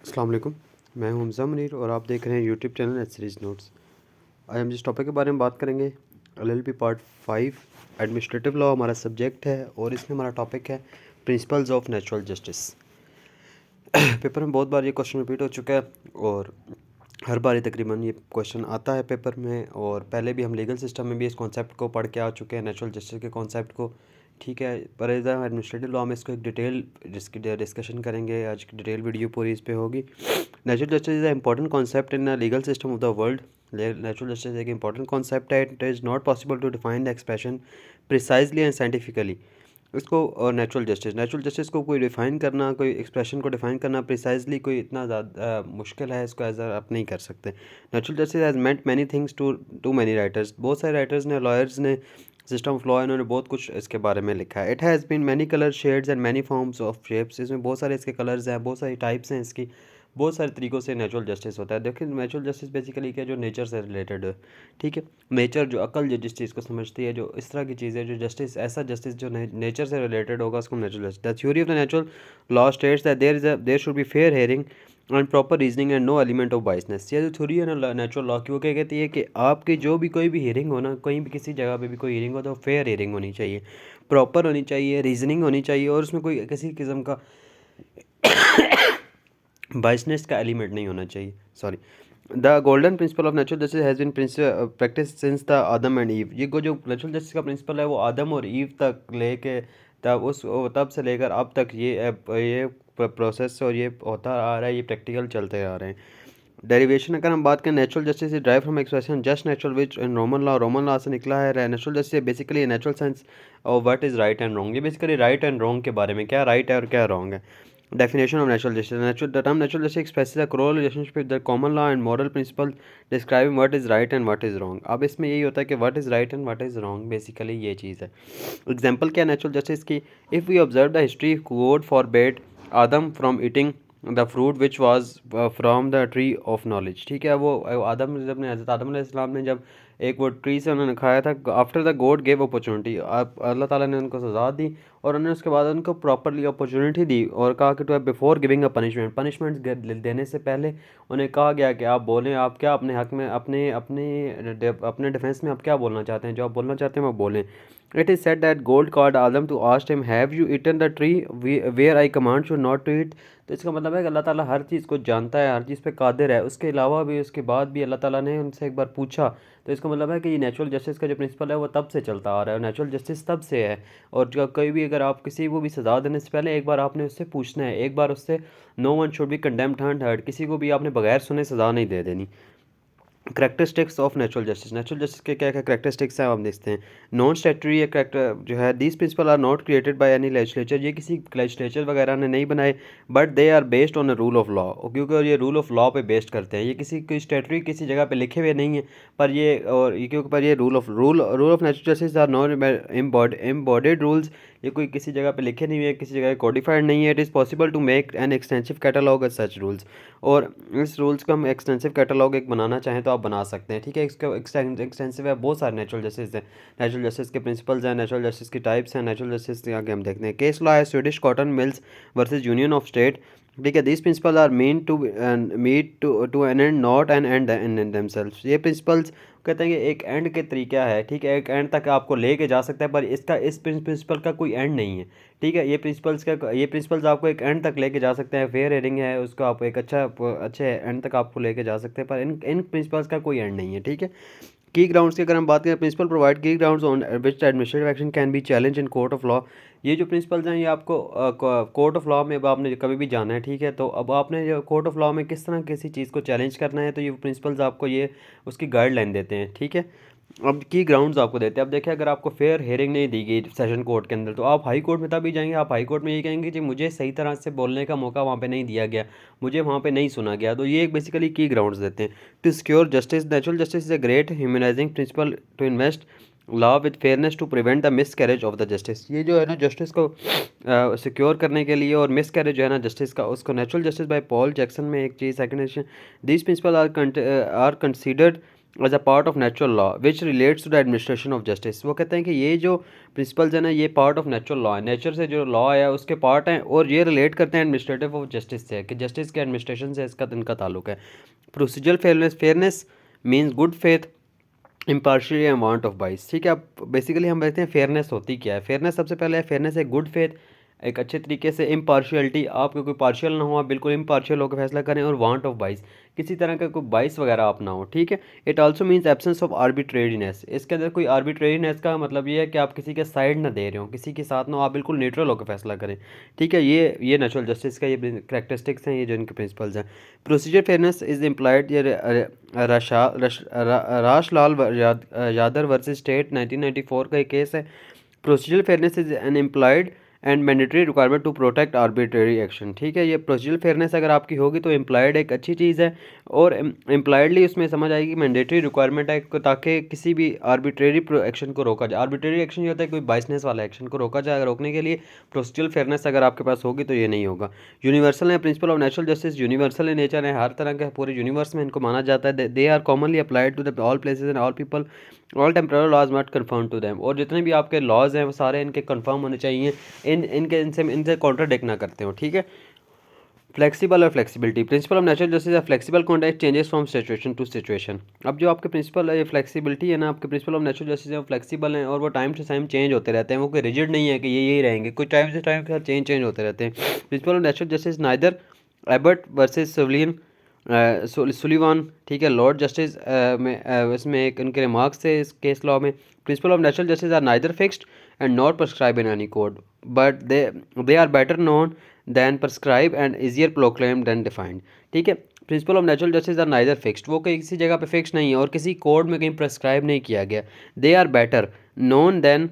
अस्सलाम वालेकुम, मैं हूं हमज़ा मुनीर और आप देख रहे हैं YouTube channel H series notes. आज हम जिस टॉपिक के बारे में बात करेंगे एलएलबी पार्ट 5 एडमिनिस्ट्रेटिव लॉ हमारा सब्जेक्ट है और इसमें हमारा टॉपिक है principles of natural justice. Paper में बहुत बार ये क्वेश्चन रिपीट हो चुका है और हर बार तकरीबन ये क्वेश्चन आता है पेपर में, और पहले भी हम लीगल सिस्टम में भी इस कॉन्सेप्ट को पढ़ के आ चुके हैं, नेचुरल जस्टिस के कॉन्सेप्ट को। ठीक है, पर इधर एडमिनिस्ट्रेटिव लॉ में इसको एक डिटेल डिस्कशन करेंगे। आज की डिटेल वीडियो पूरी इस पे होगी। Natural justice is a important concept in the legal system of the world. Natural justice एक इंपॉर्टेंट कॉन्सेप्ट है। It is not possible to define the expression precisely and scientifically. इसको और नेचुरल जस्टिस को कोई डिफ़ाइन करना, कोई expression को define करना प्रिसाइजली कोई इतना ज़्यादा मुश्किल है, इसको एज आप नहीं कर सकते। Natural justice has meant many things to many writers. बहुत सारे राइटर्स ने, लॉयर्स ने, सिस्टम ऑफ लॉ, इन्होंने बहुत कुछ इसके बारे में लिखा है। It has been many colour shades and many forms of shapes. इसमें बहुत सारे इसके कलर्स हैं, बहुत सारी टाइप्स हैं इसकी, बहुत सारे तरीक़ों से नेचुरल जस्टिस होता है। देखिए, नेचुरल जस्टिस बेसिकली क्या, जो नेचर से रिलेटेड है। ठीक है, नेचर जो अकल जो जिस चीज़ को समझती है, जो इस तरह की चीज़ है, जो जस्टिस, ऐसा जस्टिस जो नेचर से रिलेटेड होगा, उसको natural justice. The theory of the natural law states that there should be fair hearing and proper reasoning and no element of biasness. ये जो थ्योरी है ना नेचुरल लॉ की, वो क्या कहती है कि आपकी जो भी कोई भी हियरिंग हो ना, कहीं भी किसी जगह पे भी कोई हियरिंग हो, तो फेयर हियरिंग होनी चाहिए, प्रॉपर होनी चाहिए, रीजनिंग होनी चाहिए, और उसमें कोई किसी किस्म का बाइसनेस का एलिमेंट नहीं होना चाहिए। Sorry. The golden principle of natural justice has been practice since the Adam and Eve. ये जो नेचुरल जस्टिस का प्रिंसिपल है, वो आदम और ईव तक लेके तब से लेकर अब तक ये प्रोसेस और ये होता आ रहा है, ये प्रैक्टिकल चलते आ रहे हैं। डेरिवेशन अगर हम बात करें, natural justice is drive from expression just natural which in Roman law से निकला है। Natural justice basically natural sense of what is right and wrong. ये बेसिकली राइट एंड रॉन्ग के बारे में, क्या राइट है और क्या रॉन्ग है। Definition of natural justice. The term natural justice expresses a close relationship with the common law and moral principle describing what is right and what is wrong. अब इसमें यही होता है कि what is right and what is wrong, basically ये चीज़ है। Example क्या नेचुरल जस्टिस की, if we observe the history, God forbade Adam from eating the fruit which was from the tree of knowledge. ठीक है, वो आदम जब ने हज़रत आदम अलैहिस्सलाम ने जब एक वो ट्री से उन्होंने खाया था, after the god gave opportunity, अल्लाह ताला ने उनको सज़ा दी और उन्होंने उसके बाद उनको प्रॉपरली अपॉर्चुनिटी दी और कहा कि to before giving a punishment देने से पहले उन्हें कहा गया कि आप बोलें, आप क्या अपने हक में, अपने अपने अपने डिफेंस में आप क्या बोलना चाहते हैं, जो आप बोलना चाहते हैं वो बोलें। It is said that God called Adam to ask him have you eaten the tree where I command you not to eat. तो इसका मतलब है कि अल्लाह ताला हर चीज़ को जानता है, हर चीज़ पे कादिर है। उसके अलावा भी, उसके बाद भी अल्लाह ताला ने उनसे एक बार पूछा। तो इसका मतलब है कि ये नेचुरल जस्टिस का जो प्रिंसिपल है वो तब से चलता आ रहा है, और नेचुरल जस्टिस तब से है। और जो कोई भी, अगर आप किसी को भी सज़ा देने से पहले एक बार आपने उससे पूछना है, एक बार उससे, no one should be condemned unheard, किसी को भी आपने बगैर सुने सज़ा नहीं दे देनी। करेक्टरिस्टिक्स ऑफ नेचुरल जस्टिस के क्या क्या करेक्टरिस्टिक्स हैं आप देखते हैं। नॉन स्टैट्यूटरी करेक्टर जो है, these principle are not created by any legislature. ये किसी लेजिस्लेचर वगैरह ने नहीं बनाए, but they are based on a rule of law, क्योंकि ये रूल ऑफ लॉ पे बेस्ड करते हैं। ये किसी कोई स्टैट्यूटरी किसी जगह पे लिखे हुए नहीं है, पर ये, और ये क्योंकि पर ये rule of natural justice are not embodied rules. ये कोई किसी जगह पे लिखे नहीं हुए, किसी जगह कोडिफाइड नहीं है। It is possible to make an extensive catalogue of such rules, और इस रूल्स को हम एक्सटेंसिव कैटलॉग एक बनाना चाहें तो आप बना सकते हैं। ठीक है, इसका एक्सटेंसिव है, बहुत सारे नेचुरल जस्टिस हैं, नेचुरल जस्टिस के प्रिंसिपल्स हैं, नेचुरल जस्टिस की टाइप्स हैं, नेचुरल जस्टिस के आगे हम देखते हैं। केस लॉ है Swedish cotton mills versus union of state. ठीक है, this principle are meant to an end not an end in themselves. ये प्रिंसिपल्स कहते हैं कि एक एंड के तरीका है। ठीक है, एक एंड तक आपको लेके जा सकता है, पर इसका इस प्रिंसिपल का कोई एंड नहीं है। ठीक है, ये प्रिंसिपल्स आपको एक एंड तक लेके जा सकते हैं। फेयर हेयरिंग है, उसको आप एक अच्छे एंड तक आपको लेके जा सकते हैं, पर इन प्रिंसिपल्स का कोई एंड नहीं है। ठीक है, की ग्राउंड्स की अगर हम बात करें, प्रिंसिपल प्रोवाइड की grounds on which administrative action can B challenge in court of law. ये जो प्रिंसिपल्स हैं, ये आपको कोर्ट ऑफ लॉ में अब आपने कभी भी जाना है, ठीक है, तो अब आपने जो कोर्ट ऑफ लॉ में किस तरह किसी चीज़ को चैलेंज करना है, तो ये प्रिंसिपल्स आपको ये उसकी गाइडलाइन देते हैं। ठीक है, अब की ग्राउंड्स आपको देते हैं। अब देखिए, अगर आपको फेयर हेयरिंग नहीं दी गई सेशन कोर्ट के अंदर, तो आप हाई कोर्ट में तभी जाएंगे। आप हाई कोर्ट में ये कहेंगे कि मुझे सही तरह से बोलने का मौका वहाँ पे नहीं दिया गया, मुझे वहाँ पे नहीं सुना गया। तो ये एक बेसिकली की ग्राउंड्स देते हैं। To secure justice, natural justice is a great humanising principle to invest law with fairness to prevent the miscarriage of the justice. ये जो है ना, जस्टिस को सिक्योर करने के लिए, और मिस कैरेज जो है ना जस्टिस का, उसको natural justice by Paul Jackson में एक चीज़ second edition. This principle are considered as a part of natural law which relates to the administration of justice. वो कहते हैं कि ये जो प्रिंसिपल्स है ना, ये पार्ट ऑफ नेचुरल लॉ है, नेचर से जो लॉ है उसके पार्ट हैं, और ये रिलेट करते हैं एडमिनिस्ट्रेटिव ऑफ जस्टिस से, कि जस्टिस के एडमिनिस्ट्रेशन से इसका इनका ताल्लुक है। Procedural fairness, fairness means good faith, impartially and want of बाइस। ठीक है, अब बेसिकली हम देखते हैं फेयरनेस होती क्या है। फेयरनेस सबसे पहले है, फेयरनेस है गुड फेथ, एक अच्छे तरीके से, इम्पार्शियलिटी, आप कोई पार्शियल ना हो, आप बिल्कुल इम्पार्शियल होकर फैसला करें, और वांट ऑफ बाइस, किसी तरह का कोई बाइस वगैरह आप ना हो। ठीक है, it also means absence of arbitrariness. इसके अंदर कोई आर्बिट्रेरीनेस का मतलब ये है कि आप किसी के साइड ना दे रहे हो, किसी के साथ ना हो, आप बिल्कुल न्यूट्रल होकर फैसला करें। ठीक है, ये नेचुरल जस्टिस का ये करेक्टरिस्टिक्स हैं, ये जो इनके प्रिंसिपल्स हैं। प्रोसीजर फेयरनेस इज इम्प्लाइड, ये राश लाल यादव वर्सेस स्टेट 1994 का एक केस है। Procedural fairness is an implied and mandatory requirement to protect arbitrary action. ठीक है, ये प्रोसीजरल फेयरनेस अगर आपकी होगी तो इम्प्लाइड एक अच्छी चीज़ है, और इम्प्लाइडली उसमें समझ आएगी मैंडेटरी रिक्वायरमेंट है ताकि किसी भी आर्बिट्रेरी एक्शन को रोका जाए। आर्बिट्रेरी एक्शन ये होता है कोई बाइसनेस वाला एक्शन को रोका जाए, रोकने के लिए प्रोसीजरल फेयरनेस अगर आपके पास होगी तो ये नहीं होगा। यूनिवर्सल है, principle of natural justice universal in nature है, हर तरह के पूरे यूनिवर्स में इनको माना जाता है। They are commonly applied to the all places and all people, all temporal laws not confirm to them. और जितने भी आपके लॉज हैं वो सारे इनके कन्फर्म होने चाहिए, इनसे कॉन्ट्राडिक्ट ना करते हो। ठीक है, फ्लेक्सिबल और flexibility, principle of natural justice है flexible contact changes from situation to situation. अब जो आपके प्रिंसिपल है, ये फ्लेक्सिबिलिटी है ना, आपके प्रिंसिपल ऑफ नेचुरल जस्टिस है वो फ्लेक्सिबल हैं, और वो टाइम टू टाइम चेंज होते रहते हैं, वो कोई रिजिड नहीं है कि ये यही रहेंगे, कुछ टाइम से टाइम के साथ चेंज होते रहते हैं। Principle of natural justice neither Ebert versus civilian Sullivan. ठीक है, लॉर्ड जस्टिस में इसमें एक उनके रिमार्क्स थे इस केस लॉ में। Principle of natural justice are neither fixed and not prescribe in any code, but they are better known than prescribe and easier proclaim than defined. ठीक है, principle of natural justice are neither fixed, वो कहीं किसी जगह पे fix नहीं है और किसी कोड में कहीं प्रिस्क्राइब नहीं किया गया। They are better known than,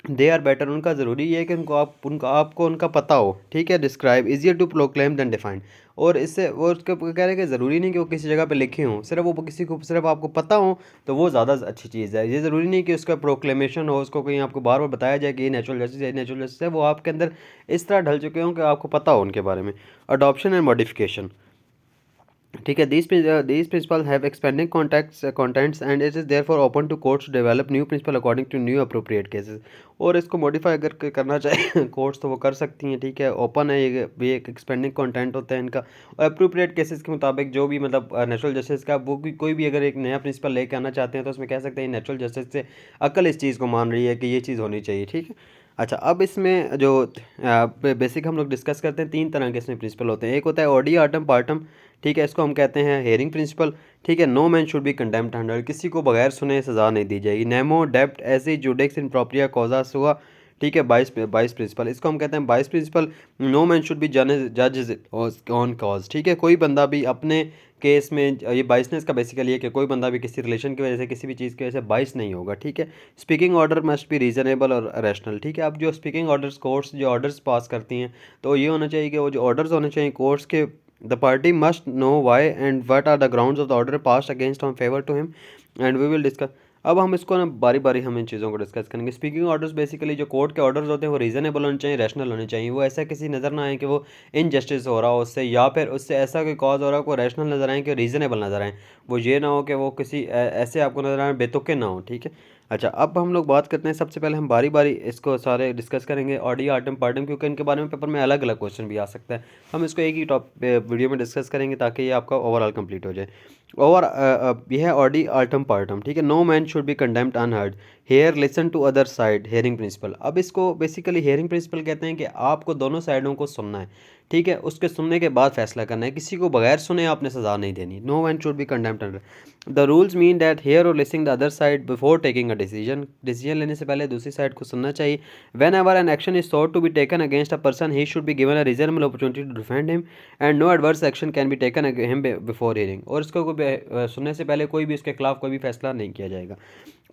they are better उनका ज़रूरी ये है कि उनका आपको उनका पता हो। ठीक है, describe easier to proclaim than defined, और इससे वो उसके कह रहे हैं कि ज़रूरी नहीं कि वो किसी जगह पे लिखे हों, सिर्फ वो किसी को सिर्फ आपको पता हो तो वो ज़्यादा अच्छी चीज़ है। ये ज़रूरी नहीं कि उसका प्रोक्लेमेशन हो, उसको कहीं आपको बार बार बताया जाए कि ये नेचुरल जस्टिस है, नेचुरल जस्टिस है, वो आपके अंदर इस तरह ढल चुके हों कि आपको पता हो उनके बारे में। अडॉप्शन एंड मॉडिफिकेशन, ठीक है, these principles have expanding contents and it is therefore open to courts to develop new principle according to new appropriate cases। और इसको मॉडिफाई अगर करना चाहे कोर्ट्स तो वो कर सकती हैं। ठीक है, ओपन है, ये एक एक्सपेंडिंग कंटेंट होता है इनका, और अप्रोप्रिएट केसेस के मुताबिक जो भी मतलब नेचुरल जस्टिस का वो कोई भी अगर एक नया प्रिंसिपल लेके आना चाहते हैं तो उसमें कह सकते हैं नेचुरल जस्टिस से अकल इस चीज़ को मान रही है कि ये चीज़ होनी चाहिए। ठीक है, अच्छा, अब इसमें जो बेसिक हम लोग डिस्कस करते हैं, तीन तरह के इसमें प्रिंसिपल होते हैं। एक होता है ऑडी आर्टम पार्टम। ठीक है, इसको हम कहते हैं हेयरिंग प्रिंसिपल। ठीक है, no man should be condemned under, किसी को बगैर सुने सज़ा नहीं दी जाएगी। Nemo debet esse judex in propria causa sua. ठीक है, बाइस प्रिंसिपल, इसको हम कहते हैं bias principle. No man should be जज ऑन कॉज। ठीक है, कोई बंदा भी अपने केस में, ये बाइसनेस का बेसिकली है कि कोई बंदा भी किसी रिलेशन की वजह से, किसी भी चीज़ की वजह से बाइस नहीं होगा। ठीक है, speaking order must be reasonable और रैशनल। ठीक है, अब जो स्पीकिंग ऑर्डर्स कोर्ट्स जो ऑर्डर्स पास करती हैं तो ये होना चाहिए कि वो जो ऑर्डर्स होने चाहिए कोर्ट्स के, the party must know why and what are the grounds of the order pass against on favour to him and we will discuss. अब हम इसको ना बारी बारी हम इन चीज़ों को डिस्कस करेंगे। स्पीकिंग ऑर्डर्स बेसिकली जो कोर्ट के ऑर्डर्स होते हैं वो रीजनेबल होने चाहिए, रैशनल होने चाहिए। वो ऐसा किसी नज़र ना आए कि वो इनजस्टिस हो रहा हो उससे, या फिर उससे ऐसा कोई कॉज हो रहा हो को रैशनल नज़र आए कि रीज़नेबल नज़र आए। वो ये ना हो कि वो किसी ऐसे आपको नज़र आए बेतुके ना हो। ठीक है, अच्छा, अब हम लोग बात करते हैं, सबसे पहले हम बारी बारी इसको सारे डिस्कस करेंगे ऑडी आर्टम पार्टम, क्योंकि इनके बारे में पेपर में अलग अलग क्वेश्चन भी आ सकता है। हम इसको एक ही वीडियो में डिस्कस करेंगे ताकि ये आपका ओवरऑल कंप्लीट हो जाए। यह है ऑडी आर्टम पार्टम। ठीक है, no man should be condemned unheard, hear listen to other side, hearing principle. अब इसको बेसिकली हेयरिंग प्रिंसिपल कहते हैं कि आपको दोनों साइडों को सुनना है। ठीक है, उसके सुनने के बाद फैसला करना है, किसी को बगैर सुने आपने सज़ा नहीं देनी। No man should be condemned unheard. The rules mean that hear or listening the other side before taking a decision, decision लेने से पहले दूसरी साइड को सुनना चाहिए। Whenever an action is sought to be taken against a person he should be given a reasonable opportunity to defend him and no adverse action can be taken him before hearing. और इसको सुनने से पहले कोई भी इसके खिलाफ कोई भी फैसला नहीं किया जाएगा।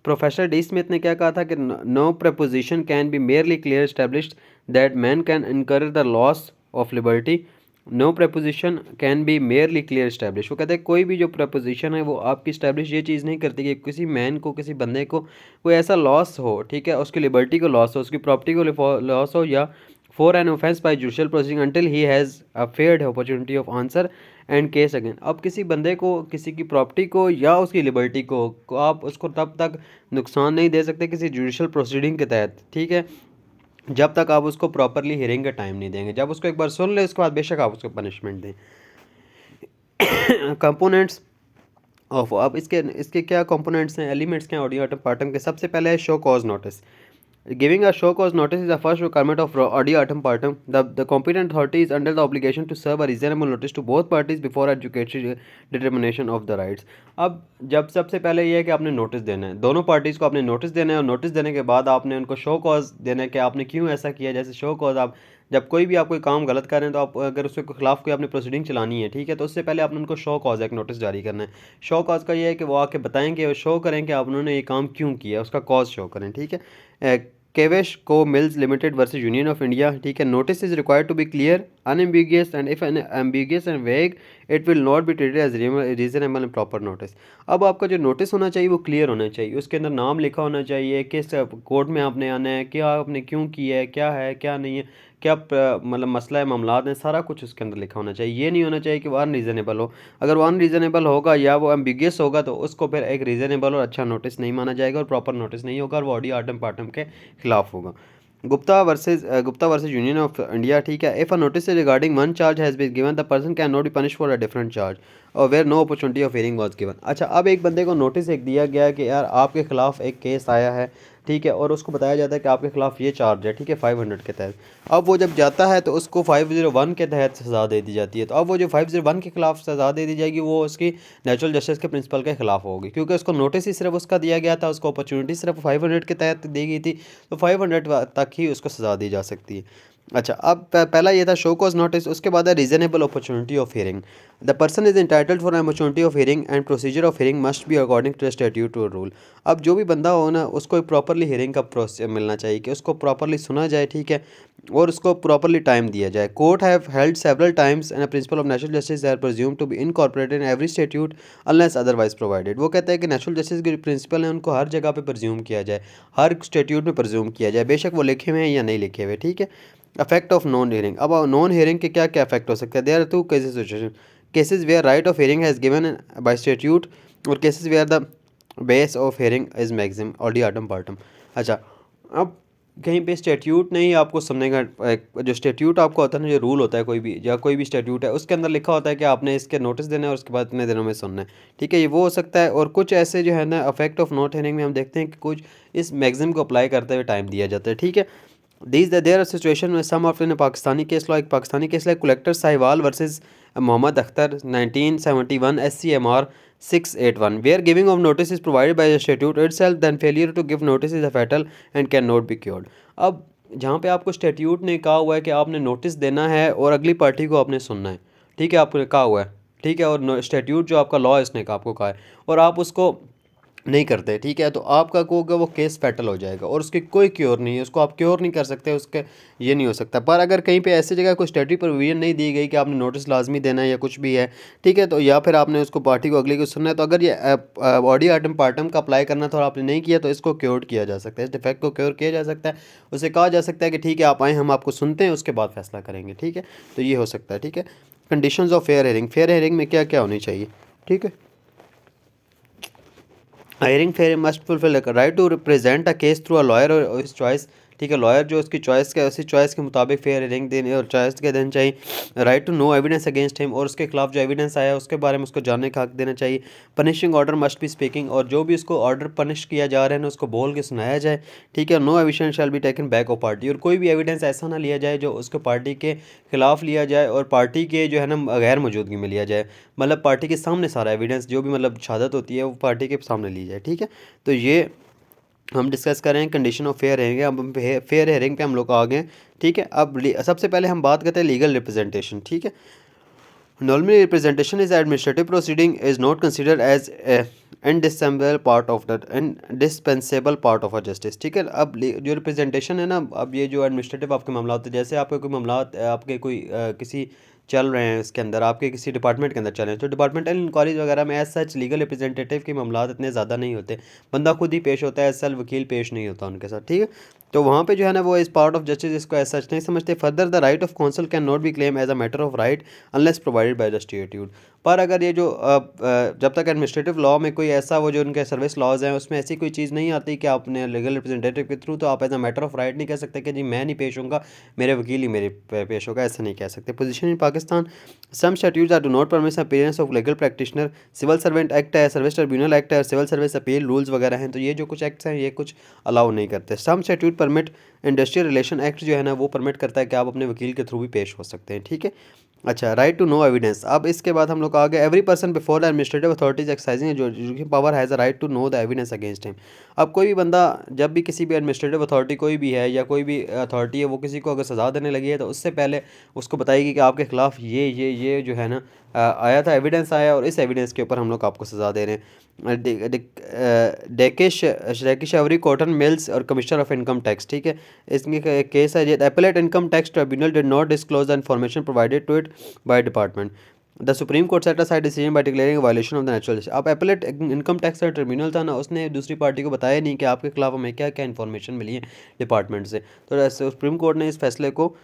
प्रोफेसर डी स्मिथ ने क्या कहा था कि no proposition can be merely clear established that man can incur the loss of liberty, no proposition can be merely clear establish. वो कहते हैं कोई भी जो प्रपोजिशन है वो आपकी इस्टेब्लिश ये चीज़ नहीं करती कि किसी मैन को, किसी बंदे को कोई ऐसा लॉस हो, ठीक है, उसकी लिबर्टी को लॉस हो, उसकी प्रॉपर्टी को लॉस हो, या for an offence by judicial proceeding until he has a fair opportunity of answer and case again। अब किसी बंदे को किसी की प्रॉपर्टी को या उसकी लिबर्टी को आप उसको तब तक नुकसान नहीं दे सकते किसी जुडिशल प्रोसीडिंग के तहत, ठीक है, जब तक आप उसको प्रॉपरली हियरिंग का टाइम नहीं देंगे। जब उसको एक बार सुन ले उसके बाद बेशक आप उसको पनिशमेंट दें। कंपोनेंट्स ऑफ, अब इसके इसके क्या कंपोनेंट्स हैं, एलिमेंट्स क्या हैं ऑडियो आइटम पार्टम के। सबसे पहले है show cause notice. Giving a show cause notice is the first requirement of audio atom partum. The competent authority is under the obligation to serve a reasonable notice to both parties before adjudicatory determination of the rights। अब जब सबसे पहले ये है कि आपने notice देना है, दोनों पार्टीज़ को आपने नोटिस देना है, और नोटिस देने के बाद आपने उनको शो कॉज देना है कि आपने क्यों ऐसा किया। जैसे शो कॉज, आप जब कोई भी आप कोई काम गलत कर रहे हैं तो आप अगर उसके खिलाफ कोई आपने प्रोसीडिंग चलानी है, ठीक है, तो उससे पहले आपने उनको शो कॉज एक नोटिस जारी करना है। शो कॉज का ये है कि वो आके बताएंगे, वो शो करें कि आप उन्होंने ये काम क्यों किया, उसका कॉज शो करें, ठीक है। केवेश को mills limited versus union of India, ठीक है। Notice is required to be clear, unambiguous and if ambiguous and vague it will not be treated as reasonable and proper notice. अब आपका जो नोटिस होना चाहिए वो क्लियर होना चाहिए, उसके अंदर नाम लिखा होना चाहिए, किस कोर्ट में आपने आना है, क्या आपने क्यों किया है क्या नहीं है, क्या मतलब मसला है, मामलात हैं, सारा कुछ उसके अंदर लिखा होना चाहिए। ये नहीं होना चाहिए कि वो अनरीज़नेबल हो। अगर वो अनरीज़नेबल होगा या वो एम्बिगियस होगा तो उसको फिर एक रीज़नेबल और अच्छा नोटिस नहीं माना जाएगा और प्रॉपर नोटिस नहीं होगा और वो ऑडियो आटम पाटम के खिलाफ होगा। Gupta versus union of India, ठीक है। If a notice regarding one charge has been given the person can not be punish for a different charge or where no opportunity of hearing was given. अच्छा, अब एक बंदे को notice एक दिया गया कि यार आपके खिलाफ एक केस आया है, ठीक है, और उसको बताया जाता है कि आपके खिलाफ ये चार्ज है, ठीक है, 500 के तहत। अब वो जब जाता है तो उसको 501 के तहत सज़ा दे दी जाती है। तो अब वो जो 501 के खिलाफ सज़ा दे दी जाएगी वो उसकी नेचुरल जस्टिस के प्रिंसिपल के खिलाफ होगी, क्योंकि उसको नोटिस ही सिर्फ उसका दिया गया था, उसको अपॉर्चुनिटी सिर्फ 500 के तहत दी गई थी, तो 500 तक ही उसको सज़ा दी जा सकती है। अच्छा, अब पहला ये था शो कॉज नोटिस, उसके बाद है reasonable opportunity of hearing. The person is entitled for opportunity of hearing and procedure of hearing must be according to statute और रूल। अब जो भी बंदा हो ना उसको प्रॉपरली हियरिंग का प्रोसेस मिलना चाहिए कि उसको प्रॉपरली सुना जाए, ठीक है, और उसको प्रॉपरली टाइम दिया जाए। Court have held several times and principle of natural justice are presumed to be incorporated in every statute unless otherwise provided. वो कहते हैं कि नेचुरल जस्टिस के प्रिंसिपल हैं उनको हर जगह पे प्रिज्यूम किया जाए, हर स्टैट्यूट में प्रिज्यूम किया जाए, बेशक वो लिखे हुए हैं या नहीं लिखे हुए, ठीक है। Affect of non hearing. अब नॉन हियरिंग के क्या क्या अफेक्ट हो सकते हैं। There are two cases situation, cases where right of hearing has given by statute or cases where the base of hearing is maximum ऑडियो आटम पार्टम। अच्छा, अब कहीं पे स्टैट्यूट नहीं आपको सुनने का, जो स्टैट्यूट आपको होता है ना, जो रूल होता है कोई भी या कोई भी स्टैट्यूट है, उसके अंदर लिखा होता है कि आपने इसके नोटिस देना है और उसके बाद इतने दिनों में सुनना है, ठीक है, ये वो हो सकता है। और कुछ ऐसे जो है ना अफेक्ट ऑफ नॉट हियरिंग में हम देखते हैं कि कुछ इस मैक्सिमम को अप्लाई करते हुए टाइम दिया जाता है, ठीक है। देयर आर सिचुएशन में some of in Pakistani case law, एक Pakistani case law collector Sahiwal versus Mohammad Akhtar 1971 SCMR 681 where giving of notice is provided by the statute itself then failure to give notice is a fatal and can not be cured. अब जहाँ पे आपको statute ने कहा हुआ है कि आपने नोटिस देना है और अगली पार्टी को आपने सुनना है, ठीक है, आपने कहा हुआ है, ठीक है, और स्टैट्यूट जो आपका लॉ है इसने आपको कहा है और आप उसको नहीं करते, ठीक है, तो आपका को होगा वो केस फैटल हो जाएगा और उसकी कोई क्योर नहीं है, उसको आप क्योर नहीं कर सकते, उसके ये नहीं हो सकता। पर अगर कहीं पे ऐसी जगह कोई स्टैट्यूटरी प्रोविजन नहीं दी गई कि आपने नोटिस लाजमी देना है या कुछ भी है, ठीक है, तो या फिर आपने उसको पार्टी को अगली को सुनना है, तो अगर ये ऑडियो आइटम पार्टम का अप्लाई करना था और आपने नहीं किया तो इसको क्योर किया जा सकता है, इस डिफेक्ट को क्योर किया जा सकता है। उसे कहा जा सकता है कि ठीक है आप आएँ, हम आपको सुनते हैं, उसके बाद फैसला करेंगे, ठीक है, तो ये हो सकता है, ठीक है। Conditions of fair hearing, fair hearing में क्या क्या होनी चाहिए, ठीक है। Hearing fair must fulfil right to represent a case through a lawyer और इस चॉइस, ठीक है, लॉयर जो उसकी चॉइस के उसी चॉइस के मुताबिक फेयर हियरिंग देने और चॉइस के देना चाहिए। Right to know evidence against him, और उसके खिलाफ जो एविडेंस आया उसके बारे में उसको जानने का हक देना चाहिए। Punishing order must be speaking, और जो भी उसको ऑर्डर पनिश किया जा रहा है ना उसको बोल के सुनाया जाए, ठीक है। No evidence shall be taken back of party, और कोई भी एविडेंस ऐसा ना लिया जाए जो उसको पार्टी के खिलाफ लिया जाए और पार्टी के जो है ना गैर मौजूदगी में लिया जाए, मतलब पार्टी के सामने सारा एविडेंस जो भी मतलब शहादत होती है वो पार्टी के सामने ली जाए, ठीक है। तो ये हम डिस्कस कर रहे हैं कंडीशन ऑफ फेयर हेयरिंग। अब फेयर हेयरिंग पे हम लोग आ गए, ठीक है। अब सबसे पहले हम बात करते हैं लीगल रिप्रेजेंटेशन, ठीक है। Normally representation is administrative proceeding is not considered as indispensable part of a justice, ठीक है। अब जो रिप्रेजेंटेशन है ना, अब ये जो एडमिनिस्ट्रेटिव आपके मामला होते हैं, जैसे आपके कोई मामला आपके कोई किसी चल रहे हैं इसके अंदर, आपके किसी डिपार्टमेंट के अंदर चल रहे हैं, तो डिपार्टमेंटल इंक्वायरीज वगैरह में एज सच लीगल रिप्रेजेंटेटिव के मामला इतने ज़्यादा नहीं होते, बंदा खुद ही पेश होता है, एज सच वकील पेश नहीं होता उनके साथ, ठीक है। तो वहाँ पे जो है ना वो इस पार्ट ऑफ जस्टिस इसको एज सच नहीं समझते। Further the right of counsel can not be claim as a matter of right unless provided by the statute. पर अगर ये जो जब तक एडमिनिस्ट्रेटिव लॉ में कोई ऐसा वो जो उनके सर्विस लॉज हैं उसमें ऐसी कोई चीज़ नहीं आती कि आपने लीगल रिप्रेजेंटेटिव के थ्रू, तो आप as a matter of right नहीं कह सकते कि जी मैं नहीं पेश होऊंगा, मेरे वकील ही मेरे पेश होगा, ऐसा नहीं कह सकते। Position in Pakistan, some statutes are do not permit appearance of legal practitioner. Civil servant act है, सर्विस ट्रिब्यूनल एक्ट है, सिविल सर्विस अपील रूल्स वगैरह हैं, तो ये जो कुछ एक्ट्स हैं ये कुछ अलाउ नहीं करते। Some statute permit, industrial relation act जो है ना वो परमिट करता है कि आप अपने वकील के थ्रू भी पेश हो सकते हैं, ठीक है। अच्छा, राइट टू नो एविडेंस। अब इसके बाद हम लोग आ गए, every person before the administrative authorities exercising जो power has a right to know the evidence against him. अब कोई भी बंदा जब भी किसी भी एडमिनिस्ट्रेटिव अथॉरिटी कोई भी है या कोई भी अथॉरिटी है वो किसी को अगर सज़ा देने लगी है तो उससे पहले उसको बताएगी कि आपके खिलाफ ये जो है ना आया था, एविडेंस आया और इस एविडेंस के ऊपर हम लोग आपको सज़ा दे रहे हैं। डेकिश एवरी कॉटन मिल्स और कमिश्नर ऑफ इनकम टैक्स, ठीक है। इसमें एक केस है, appellate income tax tribunal did not disclose the information provided to it by department. The supreme court set aside decision by declaring violation of the natural justice. अब appellate income tax का tribunal था ना, उसने दूसरी party को बताया नहीं कि आपके खिलाफ हमें क्या क्या इन्फॉर्मेशन मिली है डिपार्टमेंट से, तो सुप्रीम कोर्ट ने इस फैसले को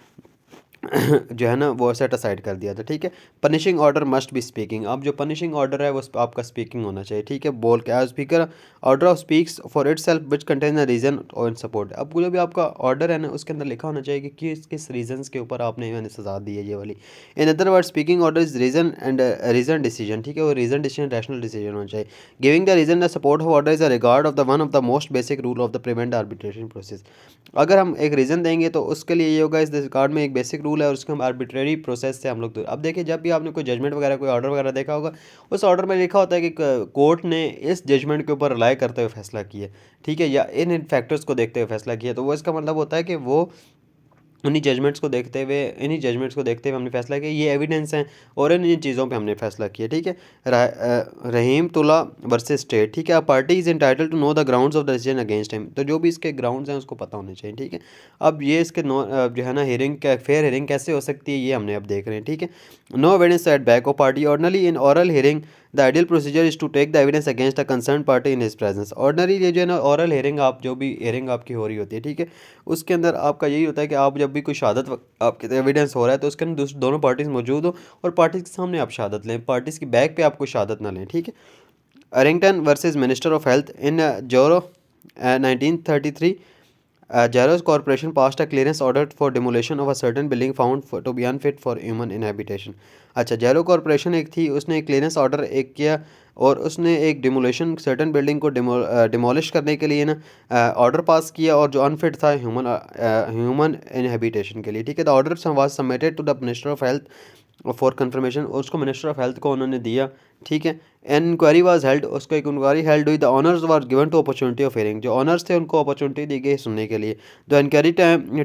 जो है ना वो सेट असाइड कर दिया था, ठीक है। Punishing order must be speaking. अब जो पनिशिंग ऑर्डर है वो आपका स्पीकिंग होना चाहिए, ठीक है। बोल के speaker order of speaks for it self which contain the reason और इन सपोर्ट। अब जो भी आपका ऑर्डर है ना उसके अंदर लिखा होना चाहिए कि किस रीजंस के ऊपर आपने मैंने सजा दी है ये वाली। In other word speaking order is reason and reason decision, ठीक है। वो रीजन डिसीजन रैशनल डिसीजन होना चाहिए। Giving the reason the support of order is a regard of the one of the most basic rule of the prevent arbitration process. अगर हम एक reason देंगे तो उसके लिए ये होगा, इस रिकॉर्ड में एक बेसिक रूल है और उसको हम आर्बिट्रेरी प्रोसेस से हम लोग अब देखिए जब भी आपने कोई जजमेंट वगैरह कोई ऑर्डर वगैरह देखा होगा उस ऑर्डर में लिखा होता है कि कोर्ट ने इस जजमेंट के ऊपर रिलाई करते हुए फैसला किया, ठीक है, या इन फैक्टर्स को देखते हुए फैसला किया। तो वो इसका मतलब होता है कि वो उन्हीं जजमेंट्स को देखते हुए हमने फैसला किया, ये एविडेंस हैं और इन चीज़ों पे हमने फैसला किया, ठीक है। रहीम तुला वर्सेस स्टेट, ठीक है। A party is entitle to know the grounds of the decision against him, तो जो भी इसके ग्राउंड्स हैं उसको पता होने चाहिए, ठीक है। अब ये इसके जो है ना हियरिंग फेयर हियरिंग कैसे हो सकती है ये हमने अब देख रहे हैं, ठीक है। No evidence set back of party ordinarily in oral hearing the ideal procedure is to take the evidence against a concern party in his presence. Ordinary ये जो है ना ऑरल हियरिंग, आप जो भी हियरिंग आपकी हो रही होती है, ठीक है, उसके अंदर आपका यही होता है कि आप जब भी कोई शहादत आपके एविडेंस हो रहा है तो उसके अंदर दोनों पार्टीज मौजूद हो और पार्टीज के सामने आप शहादत लें, पार्टीज की बैक पे आप कोई शहादत ना लें, ठीक है। अरिंगटन वर्सेस मिनिस्टर ऑफ हेल्थ इन जोरो 1933, Jaros Corporation passed a clearance order for demolition of a certain building found to be unfit for human inhabitation। अच्छा, जैरो कॉरपोरेशन एक थी, उसने क्लियरेंस ऑर्डर एक किया और उसने एक डिमोलेशन सर्टन बिल्डिंग को डिमोलिश करने के लिए ना ऑर्डर पास किया और जो अनफिट था ह्यूमन इनहेबिटेशन के लिए, ठीक है। The order was submitted to the minister of health for confirmation, उसको मिनिस्टर ऑफ हेल्थ को उन्होंने दिया, ठीक है। एन इंक्वायरी वाज हेल्ड, उसको एक इंक्वायरी हेल्ड हुई। The owners was given to opportunity of hearing, जो ऑनर्स थे उनको अपॉर्चुनिटी दी गई सुनने के लिए। The inquiry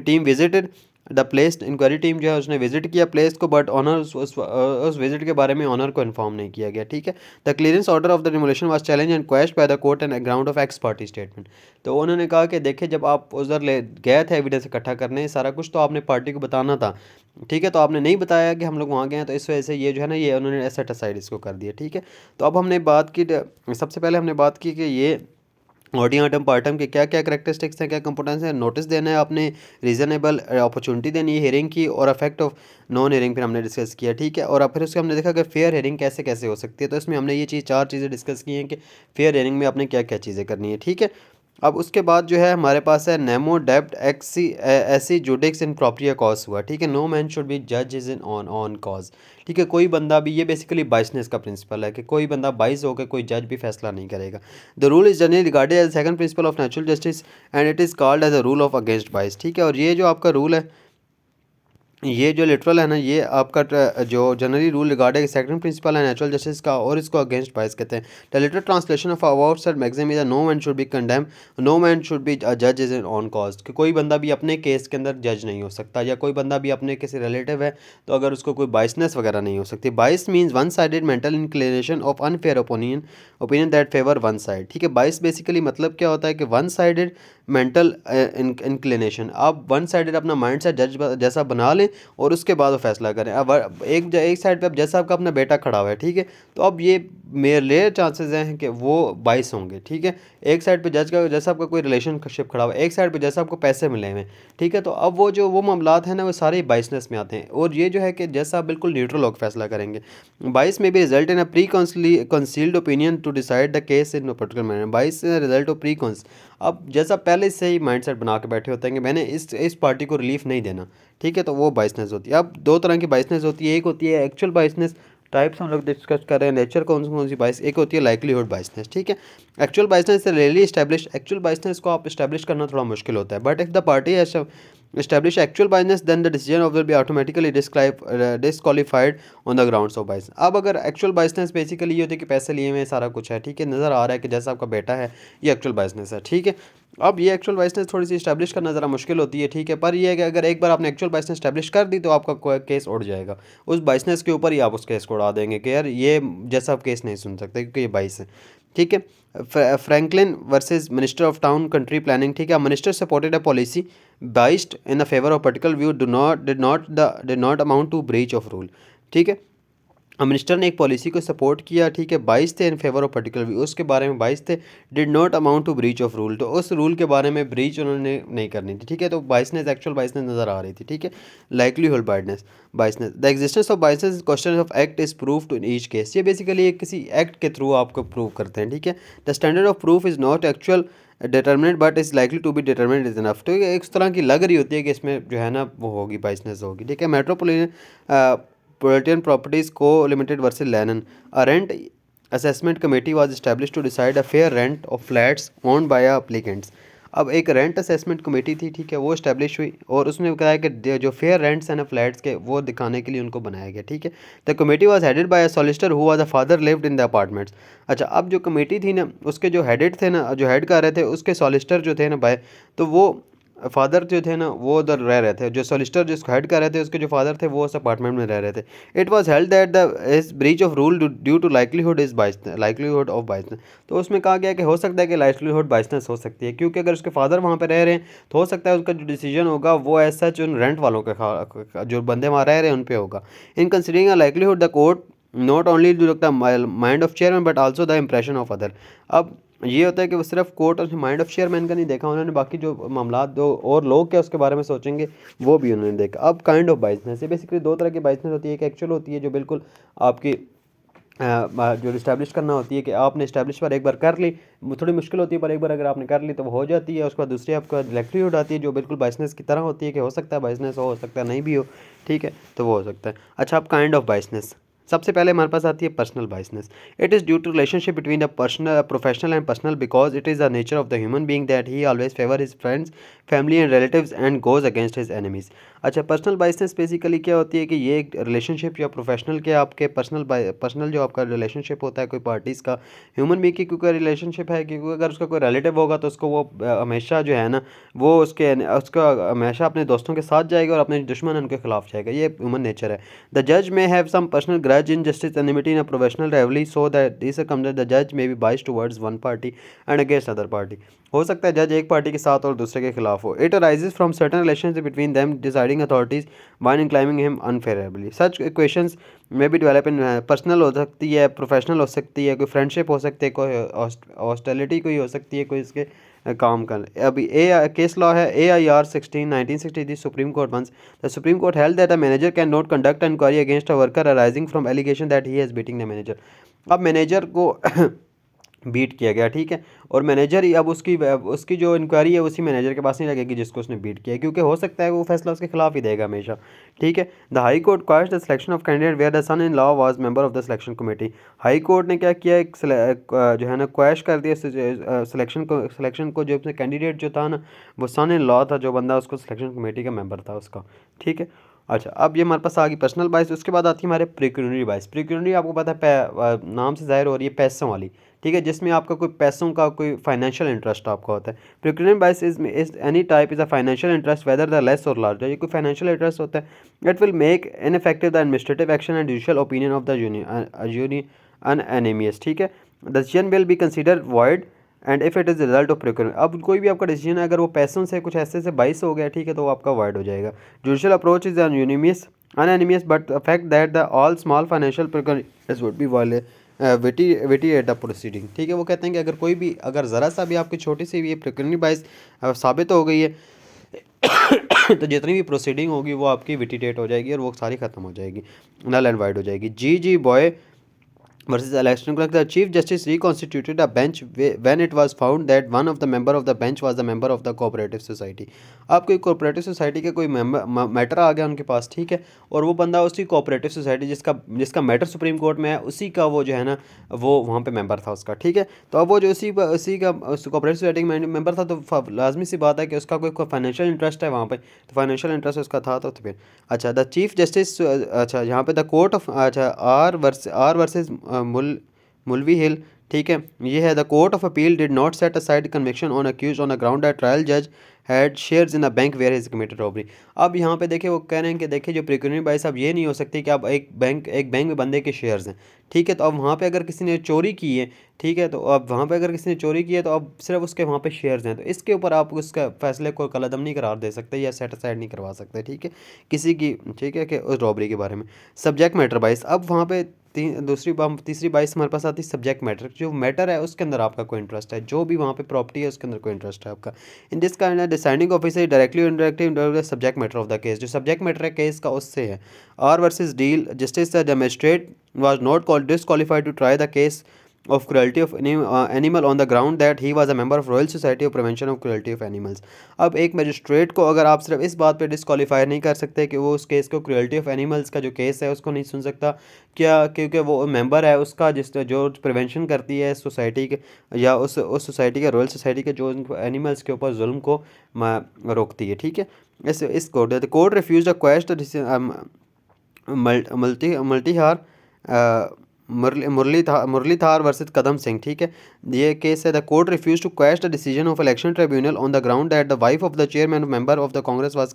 team visited the place, inquiry team जो है उसने विजिट किया प्लेस को, बट ऑनर उस विजिट के बारे में ऑनर को इन्फॉर्म नहीं किया गया, ठीक है। The clearance order of the demolition was challenge and question by the court and ground of x party statement. तो उन्होंने कहा कि देखिए जब आप उधर ले गए थे एविडेंस इकट्ठा करने, सारा कुछ तो आपने पार्टी को बताना था, ठीक है, तो आपने नहीं बताया कि हम लोग वहाँ गए हैं, तो इस वजह से ये जो है ना ये उन्होंने सेट असाइड इसको कर दिया, ठीक है। तो अब हमने बात की, सबसे पहले हमने बात की कि ये ऑडियम पार्टम के क्या क्या करेक्टरिस्टिक्स हैं, क्या कंपोनेंट्स हैं। नोटिस देना है आपने, रीजनेबल अपॉर्चुनिटी देनी है हियरिंग की और इफेक्ट ऑफ नॉन हियरिंग फिर हमने डिस्कस किया, ठीक है। और अब फिर उसके हमने देखा कि फेयर हियरिंग कैसे कैसे हो सकती है, तो इसमें हमने ये चीज़ 4 चीज़ें डिस्कस की हैं कि फेयर हियरिंग में आपने क्या क्या चीज़ें करनी है, ठीक है। अब उसके बाद जो है हमारे पास है nemo debet esse judex in propria causa हुआ, ठीक है। नो मैन शुड बी जज इज इन ऑन कॉज, ठीक है। कोई बंदा भी, ये बेसिकली बाइसनेस का प्रिंसिपल है कि कोई बंदा बाइस होकर कोई जज भी फैसला नहीं करेगा। The rule is generally regarded as second principle of natural justice and it is called as a rule of against bias, ठीक है। और ये जो आपका रूल है, ये जो लिटरल है ना, ये आपका जो generally rule regarding second principle है नेचुरल जस्टिस का, और इसको अगेंस्ट बाइस कहते हैं। The literal translation of about said maxim is no man should be condemn, no man should be जज इज इन ऑन कॉज, कि कोई बंदा भी अपने केस के अंदर जज नहीं हो सकता, या कोई बंदा भी अपने किसी रिलेटिव है तो अगर उसको कोई बाइसनेस वगैरह नहीं हो सकती। बाइस means one sided mental inclination of unfair opinion that favour one side, ठीक है। बाइस बेसिकली मतलब क्या होता है कि वन साइडेड मेंटल इंक्लिनेशन, आप वन साइडेड अपना माइंड सेट जज जैसा बना लें लें और उसके बाद वो फैसला करें। अब एक साइड पे अब जज साहब का अपना बेटा खड़ा हुआ है, ठीक है, तो अब ये मेरे चांसेस हैं कि वो 22 होंगे, ठीक है। एक साइड पे जज साहब का कोई रिलेशनशिप खड़ा हुआ है, एक साइड पे जज साहब को पैसे मिले हुए हैं, ठीक है, तो अब वो मामलात हैं ना वो सारे 22नेस में आते हैं। और ये जो है कि जज साहब बिल्कुल न्यूट्रल होकर फैसला करेंगे। 22 में भी result in a preconceived opinion to decide the case in particular manner. 22 result of pre cons, अब जैसा पहले से ही माइंडसेट बना के बैठे होते हैं कि मैंने इस पार्टी को रिलीफ नहीं देना, ठीक है, तो वो बाइसनेस होती है। अब दो तरह की बाइसनेस होती है, एक होती है एक्चुअल बाइसनेस, टाइप्स हम लोग डिस्कस कर रहे हैं, नेचर कौन कौन सी बाइस, एक होती है लाइक्लीहुड बाइसनेस, ठीक है। एक्चुअल बाइसनेस से रेयरली एस्टैब्लिश, एक्चुअल बाइसनेस को आप एस्टैब्लिश करना थोड़ा मुश्किल होता है, but if the party has establish actual biasness then the decision of will be automatically disqualified on the grounds of bias। अब अगर एक्चुअल बाइसनेस बेसिकली ये होती है कि पैसे लिए हुए सारा कुछ है, ठीक है, नज़र आ रहा है कि जैसा आपका बेटा है, ये एक्चुअल बाइसनेस है, ठीक है। अब ये एक्चुअल बाइसनेस थोड़ी सी इस्टेब्लिश करना ज़रा मुश्किल होती है, ठीक है, पर ये है कि अगर एक बार आपने एक्चुअल बाइसनेस इस्टेब्लिश कर दी तो आपका केस उड़ जाएगा, उस बाइसनेस के ऊपर ही आप उस केस को उड़ा देंगे कि यार ये जैसा आप केस नहीं सुन सकते क्योंकि ये बाइस है, ठीक है। Franklin versus minister of town country planning, ठीक है, minister supported a policy biased in the favour of particular view did not amount to breach of rule, ठीक है। मिनिस्टर ने एक पॉलिसी को सपोर्ट किया, ठीक है, 22 थे in favour of particular view, उसके बारे में 22 थे, did not amount to breach of rule, तो उस रूल के बारे में ब्रीच उन्होंने नहीं करनी थी, ठीक है, तो बाइसनेस एक्चुअल बाइसनेस नज़र आ रही थी, ठीक है। Likelihood biasness the existence of biasness question of act is proof to in each case, ये बेसिकली एक किसी एक्ट के थ्रू आपको प्रूव करते हैं, ठीक है। The standard of proof is not actual determinate but is likely to be determinate is enough, तो एक तरह की लग रही होती है कि इसमें जो है ना वो होगी बाइसनेस होगी, ठीक है। Metropolitan Properties Co. Limited versus Lennon. A rent assessment committee was established to decide a fair rent of flats owned by applicants। अब एक रेंट असेसमेंट कमेटी थी, ठीक है, वो इस्टेब्लिश हुई और उसने कहा कि जो फेयर रेंट्स हैं ना फ्लैट्स के वो दिखाने के लिए उनको बनाया गया, ठीक है। The committee was headed by a solicitor who was a father lived in the apartments. अच्छा, अब जो कमेटी थी ना उसके जो हेडेड थे ना, जो हेड कर रहे थे उसके सॉलिसिटर जो थे ना भाई, तो वो फादर जो थे ना वो उधर रह रहे थे, जो सोलिसिटर जिसको हेड कर रहे थे उसके जो फादर थे वो उस अपार्टमेंट में रह रहे थे। It was held that the is breach of rule due to likelihood of biasness, तो उसमें कहा गया कि हो सकता है कि लाइक्लीहुड बाइसनेस हो सकती है, क्योंकि अगर उसके फादर वहाँ पे रह रहे हैं तो हो सकता है उसका जो डिसीजन होगा वो ऐसा उन रेंट वालों के जो बंदे वहाँ रह रहे हैं उन पर होगा। In considering a likelihood the court not only to the mind of chairman but also the impression of other. अब ये होता है कि वो सिर्फ कोर्ट और माइंड ऑफ चेयरमैन का नहीं देखा उन्होंने, बाकी जो मामला जो और लोग क्या उसके बारे में सोचेंगे वो भी उन्होंने देखा। अब काइंड ऑफ बाइसनेस है बेसिकली दो तरह की बाइसनेस होती है, एक एक्चुअल होती है जो बिल्कुल आपकी जो इस्टेब्लिश करना होती है कि आपने इस्टेब्लिश पर एक बार कर ली, थोड़ी मुश्किल होती है पर एक बार अगर आपने कर ली तो वो हो जाती है। उसके बाद दूसरी आपका लाइक्लीहुड आती है जो बिल्कुल बाइसनेस की तरह होती है कि हो सकता है बाइसनेस हो सकता है नहीं भी हो, ठीक है, तो वो हो सकता है। अच्छा, अब काइंड ऑफ बाइसनेस, सबसे पहले हमारे पास आती है personal biasness. It is due to relationship between the personal professional and personal because it is the nature of the human being that he always favour his friends family and relatives and goes against his enemies. अच्छा, personal biasness basically क्या होती है कि ये एक relationship या professional के आपके पर्सनल जो आपका रिलेशनशिप होता है कोई पार्टीज़ का ह्यूमन बीइंग की क्योंकि रिलेशनशिप है, क्योंकि अगर उसका कोई रिलेटिव होगा तो उसको वो हमेशा जो है ना वो उसका हमेशा अपने दोस्तों के साथ जाएगा और अपने दुश्मन उनके खिलाफ जाएगा, ये ह्यूमन नेचर है। द जज may have some personal grudge, injustice, enmity in a professional rivalry, so that this comes that the judge may be biased towards one party and against other party। हो सकता है जज एक party के साथ और दूसरे के खिलाफ हो। It arises from certain relationship between them deciding authorities one inclining him unfavourably. Such equations में भी डेवलप इन पर्सनल हो सकती है, प्रोफेशनल हो सकती है, कोई फ्रेंडशिप हो सकती है, कोई हॉस्टिलिटी कोई हो सकती है, कोई इसके काम कर। अभी केस लॉ है AIR 16 1963 Supreme Court once the supreme Court held that a manager can not conduct inquiry against a worker arising from allegation that he has beating the manager. अब मैनेजर को बीट किया गया, ठीक है, और manager ही अब उसकी जो इंक्वायरी है उसी मैनेजर के पास नहीं लगेगी जिसको उसने बीट किया, क्योंकि हो सकता है वो फैसला उसके खिलाफ ही देगा हमेशा, ठीक है। The High Court question the selection of candidate where the son in law was member of the selection committee. High Court ने क्या किया, एक जो है ना क्वेश कर दिया सिलेक्शन को जो कैंडिडेट जो था ना वो सन इन लॉ था, जो बंदा उसको सिलेक्शन कमेटी का मेंबर था उसका, ठीक है। अच्छा, अब ये हमारे पास आ गई पर्सनल बाइस। उसके बाद आती है हमारे प्रिक्यूनरी बाइस। प्रिक्यूनरी आपको पता है नाम से जाहिर हो रही है पैसों वाली, ठीक है, जिसमें आपका कोई पैसों का कोई फाइनेंशियल इंटरेस्ट आपका होता है। Pecuniary bias is any type is a financial interest whether the less or large, ये कोई फाइनेंशियल इंटरेस्ट होता है। It will make ineffective the administrative action and judicial opinion of the union unanimous, ठीक है। The decision will be consider void and if it is result of procurement. अब कोई भी आपका डिसीजन है अगर वो पैसों से कुछ ऐसे से बाइस हो गया, ठीक है, तो वो आपका वाइड हो जाएगा। Judicial approach is unanimous but the fact that the all small financial precautions would be vitiate the proceeding। ठीक है, वो कहते हैं कि अगर कोई भी अगर ज़रा सा भी आपकी छोटी सी भी ये प्रिकॉशनरी बाइस साबित हो गई है तो जितनी भी प्रोसीडिंग होगी वो आपकी विटिटेट हो जाएगी और वो सारी ख़त्म हो जाएगी, नल एंड वाइड हो जाएगी। जी boy versus election clerk, the chief justice reconstituted a bench when it was found that one of the member of the bench was a member of the cooperative society। अब कोई cooperative society का कोई matter आ गया उनके पास, ठीक है, और वो बंदा उसी कोऑपरेटिव सोसाइटी जिसका मैटर सुप्रीम कोर्ट में है उसी का वो जो है ना वो वहाँ पे मेंबर था उसका, ठीक है। तो अब वो जो उसी का कोऑपरेटिव सोसाइटी का मेंबर था तो लाजमी सी बात है कि उसका कोई फाइनेंशियल इंटरेस्ट है वहाँ पे, तो फाइनेंशियल इंटरेस्ट उसका था तो फिर अच्छा द चीफ जस्टिस, अच्छा यहाँ पे द कोर्ट ऑफ, अच्छा आर वर्सेस मुलवी हिल, ठीक है, ये है the court of appeal did not set aside conviction on accuse on a ground that trial जज had shares in a bank where is committed robbery. अब यहाँ पे देखिए वो कह रहे हैं कि देखिए जो प्रिकॉशनरी बाइस अब ये नहीं हो सकती कि अब एक बैंक में बंदे के शेयर्स हैं, ठीक है, तो अब वहाँ पे अगर किसी ने चोरी की है, ठीक है, तो अब वहाँ पे अगर किसी ने चोरी की है तो अब सिर्फ उसके वहाँ पे शेयर्स हैं, तो इसके ऊपर आप उसका फैसले को कलअदम नहीं करार दे सकते या सेट असाइड नहीं करवा सकते, ठीक है, किसी की, ठीक है, कि उस रॉबरी के बारे में। सब्जेक्ट मैटर बाइस, अब वहाँ पे तीसरी बाइस हमारे पास आती है सब्जेक्ट मैटर, जो मैटर है उसके अंदर आपका कोई इंटरेस्ट है, जो भी वहाँ पे प्रॉपर्टी है उसके अंदर कोई इंटरेस्ट है आपका। In this kind deciding officer directly or indirectly subject matter of the case, जो सब्जेक्ट मैटर है केस का उससे है। R versus Deal justice the magistrate was not called disqualified to try the case of cruelty of animal on the ground that he was a member of Royal Society of Prevention of Cruelty of Animals। अब एक magistrate को अगर आप सिर्फ इस बात पे disqualify नहीं कर सकते कि वो उस केस को क्रुएल्टी ऑफ एनिमल्स का जो केस है उसको नहीं सुन सकता, क्या, क्योंकि वो मेंबर है उसका जो प्रिवेंशन करती है सोसाइटी के या उस सोसाइटी के रॉयल सोसाइटी के जो एनिमल्स के ऊपर जुल्म को रोकती है, ठीक है। इस कोर्ट रिफ्यूज द क्वेश्चन मल्टी हार मुरली थार वर्सेस कदम सिंह, ठीक है, ये केस है the court refuse to quash the decision of election tribunal on the ground that the wife of the chairman member of the Congress was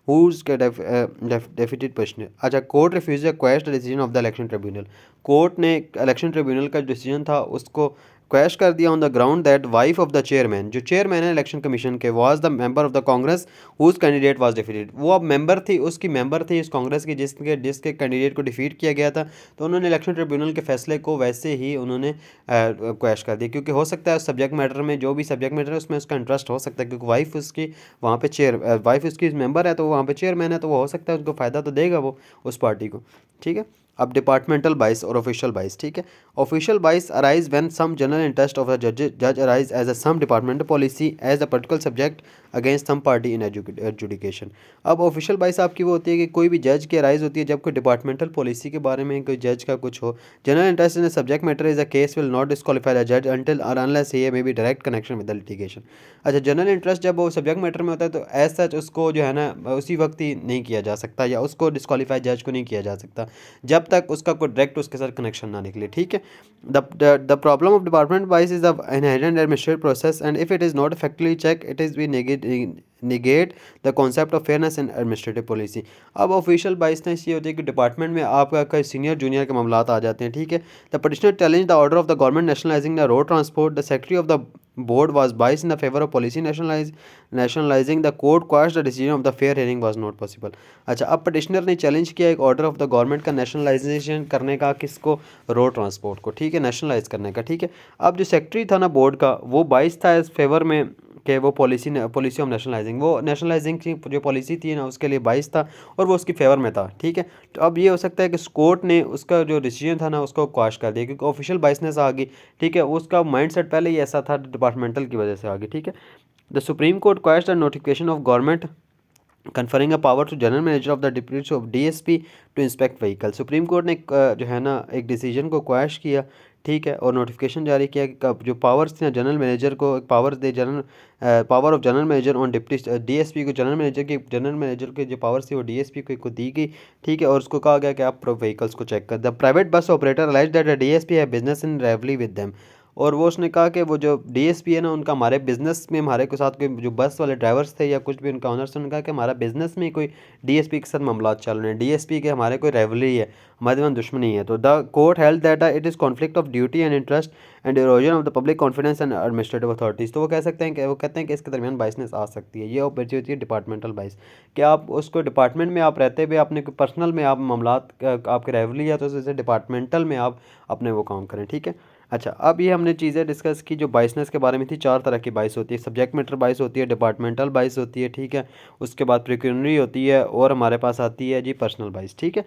whose defeated person. अच्छा, court refuse quash the decision of the election tribunal, court ने election tribunal का decision था उसको quash कर दिया on the ground that wife of the chairman, जो chairman है election commission के, was the member of the Congress whose candidate was defeated, वो अब मेंबर थी, उसकी मेंबर थी इस कांग्रेस की जिसके कैंडिडेट को डिफीट किया गया था, तो उन्होंने इलेक्शन ट्रिब्यूनल के फैसले को वैसे ही उन्होंने क्वेश कर दिया, क्योंकि हो सकता है सब्जेक्ट मैटर में जो भी सब्जेक्ट मैटर है उसमें उसका इंटरेस्ट हो सकता है, क्योंकि वाइफ उसकी वहाँ पे वाइफ उसकी मेंबर है तो वहाँ पे चेयरमैन है, तो वो हो सकता है उसको फ़ायदा तो देगा वो उस पार्टी को, ठीक है। अब डिपार्टमेंटल बाइस और ऑफिशियल बाइस, ठीक है, official bias arise when some general interest of the जज arise as a some departmental policy as a particular subject against some party in education. अब ऑफिशियल बाइस आपकी वो होती है कि कोई भी जज की अराइज होती है जब कोई डिपार्टमेंटल पॉलिसी के बारे में कोई जज का कुछ हो। General interest in subject matter is a case will not disqualify the जज अंटिल और unless he may be direct connection with the litigation. अच्छा, जनरल इंटरेस्ट जब वो सब्जेक्ट मैटर में होता है तो एज सच उसको जो है ना उसी वक्त ही नहीं किया जा सकता या उसको डिस्क्वालीफाई जज को नहीं किया जा सकता जब तक उसका कोई डायरेक्ट उसके साथ कनेक्शन ना निकले, ठीक है। The problem of department wise is the inherent administrative process and if it is not effectively check it is be negate the concept of fairness in administrative policy। अब ऑफिशियल बाइसनेस ये होती है कि department में आपका कोई senior junior के मामला आ जाते हैं, ठीक है। The petitioner challenge the order of the government nationalising the road transport, the secretary of the board was biased in the favor of policy nationalizing the court quashed the decision of the fair hearing was not possible। अच्छा, अब petitioner ने challenge किया एक order of the government का nationalisation करने का, किसको, road transport को, ठीक है, नेशनलाइज करने का, ठीक है। अब जो सेक्रेटरी था ना बोर्ड का वो बाइस था इस फेवर में कि वो पॉलिसी ऑफ नेशनलाइजिंग, वो नेशनलाइजिंग की जो पॉलिसी थी ना उसके लिए बाइस था और वो उसकी फेवर में था, ठीक है। तो अब ये हो सकता है कि कोर्ट ने उसका जो डिसीजन था ना उसको क्वाश कर दिया क्योंकि ऑफिशियल बाइसनेस आ गई, ठीक है, उसका माइंडसेट पहले ही ऐसा था डिपार्टमेंटल की वजह से आ गई, ठीक है। The supreme Court quash the notification of government conferring a power to general manager of the deputy of DSP to inspect vehicle. Supreme Court ने जो है ना एक डिसीजन को क्वैश किया, ठीक है, और नोटिफिकेशन जारी किया कि जो पावर्स थे जनरल मैनेजर को powers they power of general manager on deputy DSP को जनरल मैनेजर के जो पावर्स थी वो डीएसपी को दी गई, ठीक है, और उसको कहा गया कि आप व्हीकल्स को चेक कर। The private bus operator alleges that the DSP है business in rivalry with them. और वो उसने कहा कि वो जो डीएसपी है ना, उनका हमारे बिज़नेस में हमारे के साथ कोई जो बस वाले ड्राइवर्स थे या कुछ भी उनका ऑनर्स, उन्होंने कहा कि हमारा बिज़नेस में कोई डीएसपी के साथ मामला चल रहे हैं, डीएसपी के हमारे कोई राइवलरी है, हमारे में दुश्मनी है। तो the court held that it is conflict of duty and interest and erosion of the public confidence and administrative authorities. तो वो कह सकते हैं कि वो कहते हैं कि इसके दरमियान बाइसनेस आ सकती है। ये ऑपरेटी होती है डिपार्टमेंटल बाइस, कि आप उसको डिपार्टमेंट में आप रहते हुए अपने पर्सनल में आप मामलात आपके राइवलरी है, तो उससे डिपार्टमेंटल में आप अपने वो काम करें, ठीक है। अच्छा, अब ये हमने चीज़ें डिस्कस की जो बाइसनेस के बारे में थी। 4 तरह की बाइस होती है, सब्जेक्ट मैटर बाइस होती है, डिपार्टमेंटल बाइस होती है, ठीक है। उसके बाद प्रिक्यूनरी होती है और हमारे पास आती है जी पर्सनल बाइस, ठीक है।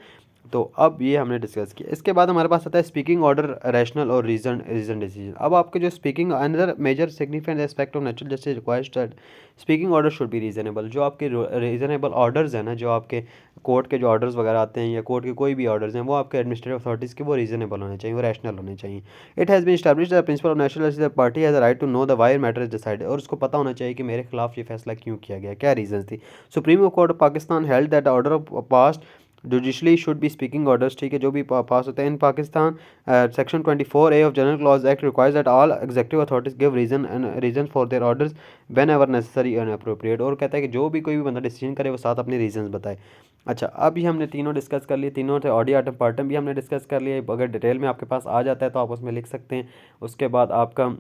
तो अब ये हमने डिस्कस किया। इसके बाद हमारे पास आता है स्पीकिंग ऑर्डर, रैशनल और रीजन रीजन डिसीजन। अब आपके जो speaking another major significant aspect of natural justice requires that speaking order should be reasonable. जो आपके रीजनेबल ऑर्डर्स हैं ना, जो आपके कोर्ट के जो ऑर्डर्स वगैरह आते हैं या कोर्ट के कोई भी ऑर्डर्स हैं, वो आपके एडमिनिस्ट्रेटिव अथॉरिटीज़ के वो रीजनेबल होने चाहिए, वो रैशनल होने चाहिए। It has been established the principle of natural justice, the party has right to know the why matter is decided. और उसको पता होना चाहिए कि मेरे खिलाफ ये फैसला क्यों किया गया, क्या रीजन थी। Supreme Court of Pakistan held that order of past judicially should be speaking orders, ठीक है, जो भी पास होते हैं in Pakistan. Section 24A of general clause act requires that all executive authorities give reason for their orders whenever necessary and appropriate. और कहता है कि जो भी कोई भी बंदा डिसीजन करे वो साथ अपने रीजंस बताए। अच्छा, अब ये हमने तीनों डिस्कस कर लिए, तीनों थे ऑडियो आइटम पार्टम भी हमने डिस्कस कर लिए। अगर डिटेल में आपके पास आ जाता है तो आप उसमें लिख सकते हैं। उसके बाद आपका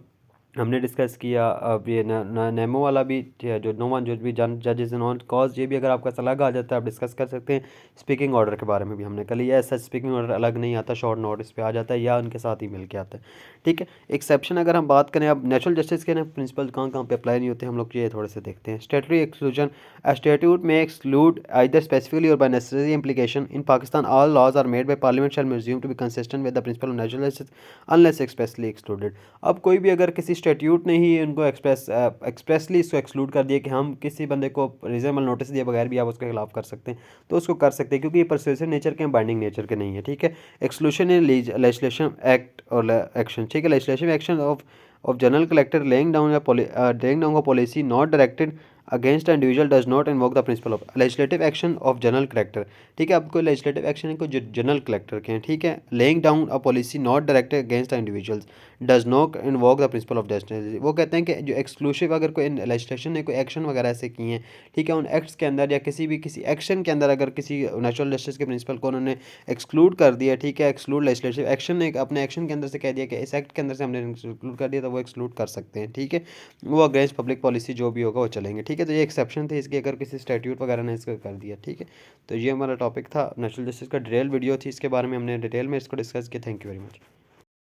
हमने डिस्कस किया अब ये नेमो वाला भी, जो नो वन जज भी जजेस नॉन कॉज, ये भी अगर आपका अलग आ जाता है आप डिस्कस कर सकते हैं। स्पीकिंग ऑर्डर के बारे में भी हमने कर लिया। ऐसा स्पीकिंग ऑर्डर अलग नहीं आता, शॉर्ट नोटिस पे आ जाता है या उनके साथ ही मिल के आता है, ठीक है। एक्सेप्शन अगर हम बात करें, अब नेचुरल जस्टिस के ना प्रिंसिपल कहाँ कहाँ पे अप्लाई नहीं होते, हम लोग ये थोड़े से देखते हैं। स्टेटरी exclusion, a statute may exclude either specifically or by necessary implication. In Pakistan, all laws are made by Parliament shall be assumed to be consistent with the principle of natural justice unless expressly excluded. अब कोई भी अगर किसी statute ने ही उनको expressly इसको exclude कर दिया कि हम किसी बंदे को रीजनेबल नोटिस दिए बगैर भी आप उसके खिलाफ कर सकते हैं, तो उसको कर सकते हैं, क्योंकि ये परसुएसिव नेचर के हैं, बाइंडिंग नेचर के नहीं है, ठीक है। एक्सक्लूशन इन लेजिस्लेशन एक्ट और एक्शन, ठीक है। Legislation action of general collector laying down a policy not directed against an individual does not invoke the principle of legislative action of general character, ठीक है। अब कोई legislative action है कोई general collector के हैं, ठीक है। laying down a policy not directed against the individuals does not invoke the principle of justice। वो कहते हैं कि जो एक्सक्लूसिव अगर कोई legislation ने कोई एक्शन वगैरह ऐसे किए हैं, ठीक है, उन एक्ट्स के अंदर या किसी एक्शन के अंदर अगर किसी नेचुरल जस्टिस के प्रिंसिपल को उन्होंने एक्सक्लूड कर दिया, ठीक है, एक्सक्लूड लेजिस्लेटिव एक्शन ने अपने एक्शन के अंदर से कह दिया कि इस एक्ट के अंदर से हमने एक्सक्लूड कर दिया, तो वो एक्सक्लूड कर सकते हैं, ठीक है। वो अगेंस्ट पब्लिक पॉलिसी जो भी होगा वो चलेंगे, ठीक है। तो ये एक्सेप्शन थे इसके, अगर किसी स्टैट्यूट वगैरह ने इसको कर दिया, ठीक है। तो ये हमारा टॉपिक था नेचुरल जस्टिस का, डिटेल वीडियो थी इसके बारे में, हमने डिटेल में इसको डिस्कस किया। Thank you very much.